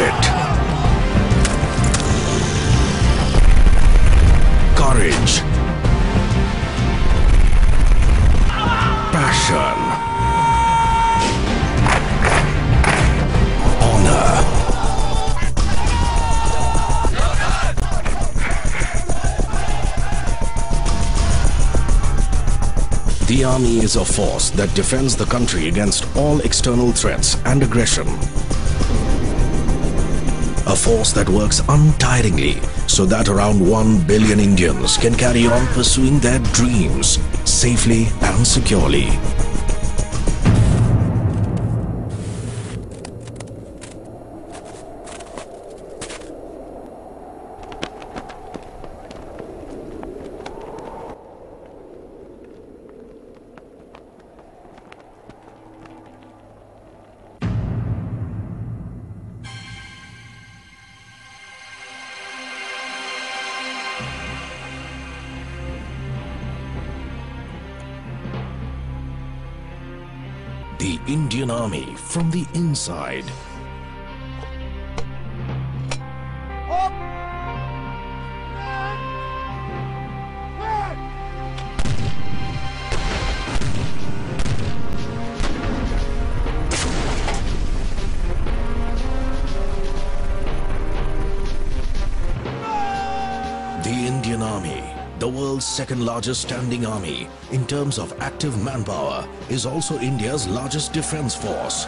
Grit, courage, passion, honor. The army is a force that defends the country against all external threats and aggression. A force that works untiringly so that around 1 billion Indians can carry on pursuing their dreams safely and securely. The Indian Army from the inside. The Indian Army, the world's second largest standing army in terms of active manpower, is also India's largest defense force.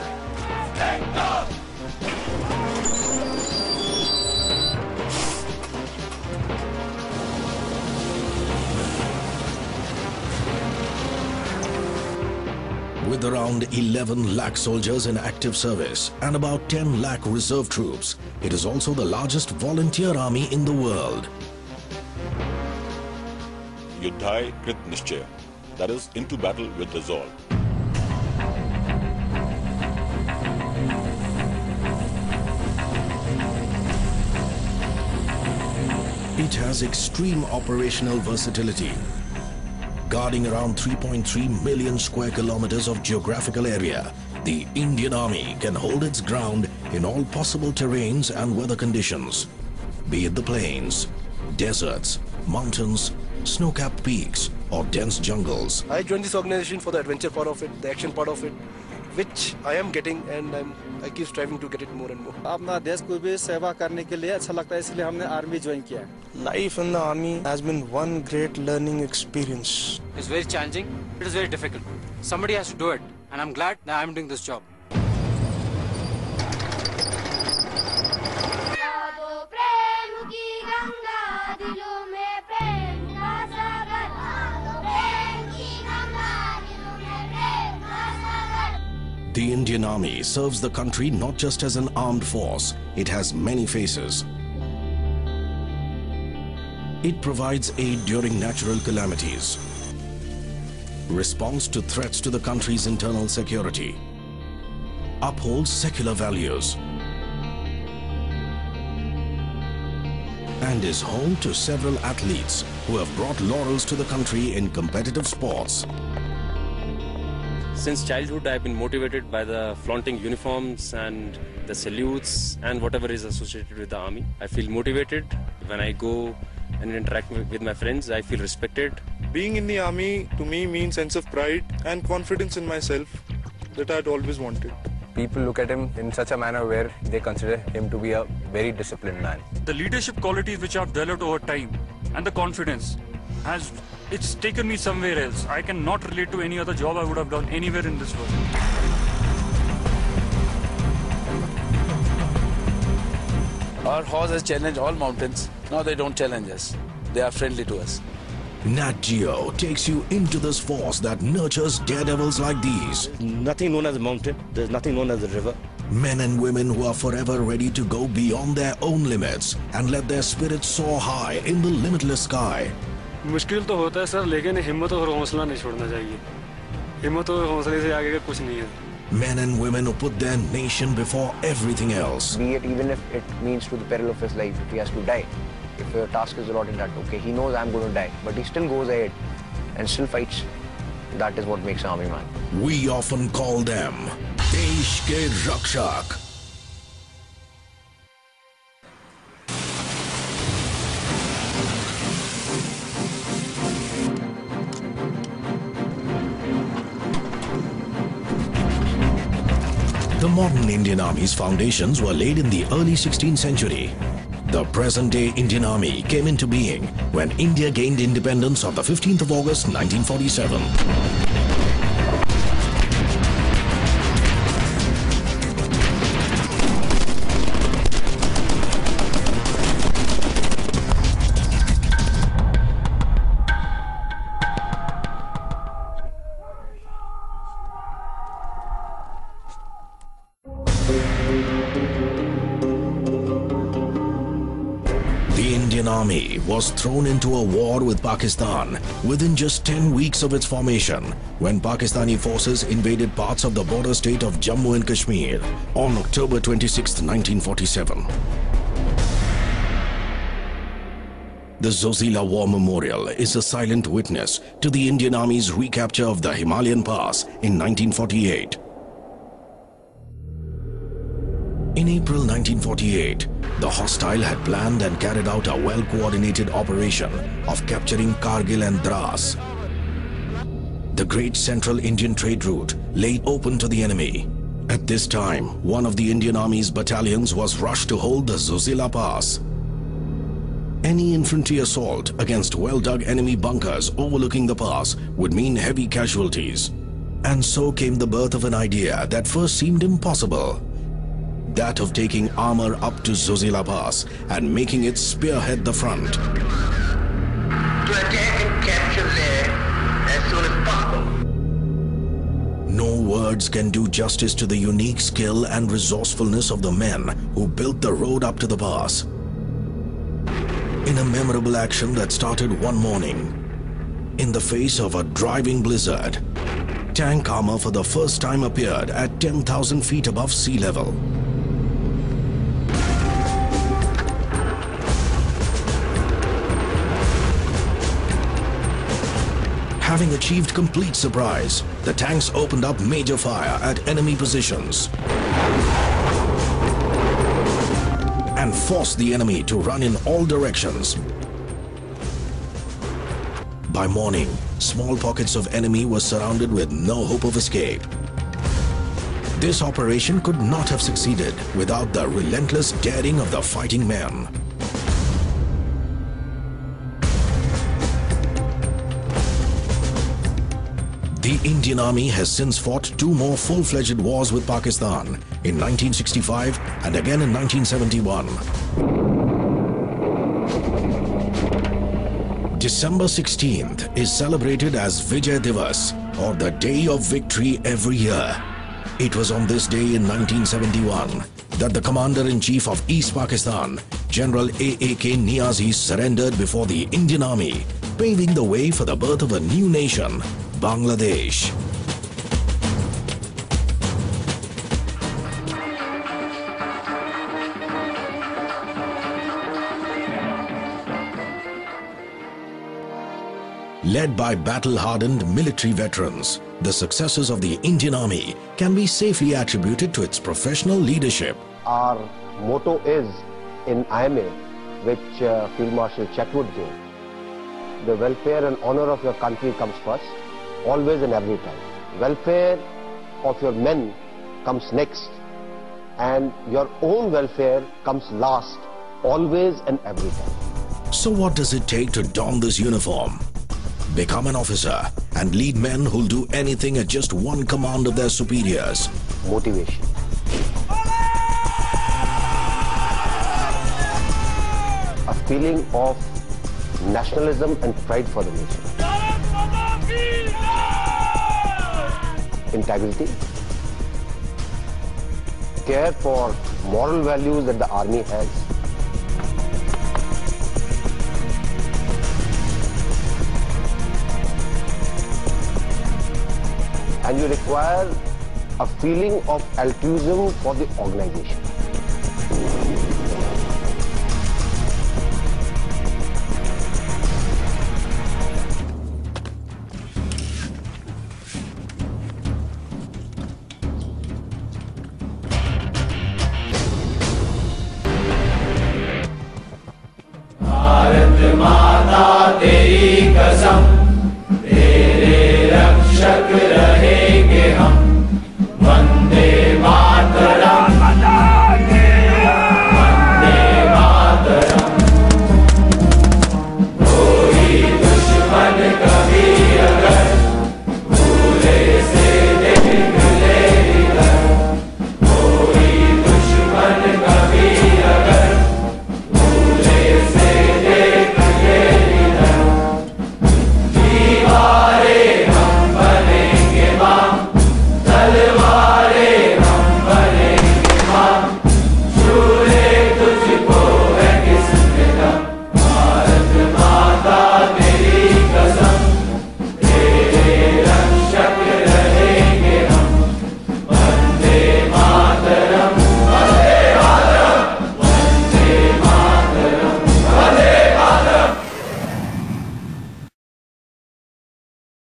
With around 11 lakh soldiers in active service and about 10 lakh reserve troops, it is also the largest volunteer army in the world. Yuddhai Krit Nishchaya, that is, into battle with resolve. It has extreme operational versatility. Guarding around 3.3 million square kilometers of geographical area, the Indian Army can hold its ground in all possible terrains and weather conditions, be it the plains, deserts, mountains, snow-capped peaks or dense jungles. I joined this organization for the adventure part of it, the action part of it, which I am getting, and I keep striving to get it more and more. अपना देश को भी सेवा करने के लिए अच्छा लगता है, इसलिए हमने आर्मी ज्वाइन किया। Life in the army has been one great learning experience. It's very challenging. It is very difficult. Somebody has to do it, and I'm glad that I'm doing this job. The Indian Army serves the country not just as an armed force, it has many faces. It provides aid during natural calamities, responds to threats to the country's internal security, upholds secular values, and is home to several athletes who have brought laurels to the country in competitive sports. Since childhood, I've been motivated by the flaunting uniforms and the salutes and whatever is associated with the army. I feel motivated when I go and interact with my friends. I feel respected. Being in the army to me means sense of pride and confidence in myself that I'd always wanted. People look at him in such a manner where they consider him to be a very disciplined man. The leadership qualities which I've developed over time and the confidence it's taken me somewhere else. I cannot relate to any other job I would have done anywhere in this world. Our horse has challenged all mountains. Now they don't challenge us. They are friendly to us. Nat Geo takes you into this force that nurtures daredevils like these. Nothing known as a mountain. There's nothing known as a river. Men and women who are forever ready to go beyond their own limits and let their spirits soar high in the limitless sky. मुश्किल तो होता है sir, लेकिन हिम्मत और हौसला नहीं छोड़ना चाहिए। हिम्मत और हौसले से आगे का कुछ नहीं है। Men and women who put their nation before everything else. Be it even if it means to the peril of his life, if he has to die, if a task is allotted that, okay, he knows I'm going to die, but he still goes ahead and still fights. That is what makes an army man. We often call them Desh Ke Rakshak. The modern Indian Army's foundations were laid in the early 16th century. The present-day Indian Army came into being when India gained independence on the 15th of August 1947. The Indian Army was thrown into a war with Pakistan within just 10 weeks of its formation when Pakistani forces invaded parts of the border state of Jammu and Kashmir on October 26, 1947. The Zojila War Memorial is a silent witness to the Indian Army's recapture of the Himalayan Pass in 1948. In April 1948, the hostile had planned and carried out a well-coordinated operation of capturing Kargil and Dras. The great central Indian trade route lay open to the enemy. At this time, one of the Indian Army's battalions was rushed to hold the Zojila Pass. Any infantry assault against well-dug enemy bunkers overlooking the pass would mean heavy casualties. And so came the birth of an idea that first seemed impossible. That of taking armor up to Zojila Pass and making it spearhead the front. To attack and capture there as soon as possible. No words can do justice to the unique skill and resourcefulness of the men who built the road up to the pass. In a memorable action that started one morning, in the face of a driving blizzard, tank armor for the first time appeared at 10,000 feet above sea level. Having achieved complete surprise, the tanks opened up major fire at enemy positions and forced the enemy to run in all directions. By morning, small pockets of enemy were surrounded with no hope of escape. This operation could not have succeeded without the relentless daring of the fighting men. The Indian Army has since fought two more full-fledged wars with Pakistan in 1965 and again in 1971. December 16th is celebrated as Vijay Divas, or the Day of Victory, every year. It was on this day in 1971 that the Commander-in-Chief of East Pakistan, General A.A.K. Niazi, surrendered before the Indian Army, paving the way for the birth of a new nation, Bangladesh. Led by battle-hardened military veterans, the successes of the Indian Army can be safely attributed to its professional leadership. Our motto is in IMA, which Field Marshal Chetwood gave, the welfare and honor of your country comes first, always and every time. Welfare of your men comes next, and your own welfare comes last, always and every time. So what does it take to don this uniform? Become an officer and lead men who'll do anything at just one command of their superiors. Motivation. A feeling of nationalism and pride for the nation. Integrity. Care for moral values that the army has. And you require a feeling of altruism for the organization. Bharat माता तेरी कसम, तेरे रक्षक रहेंगे हम।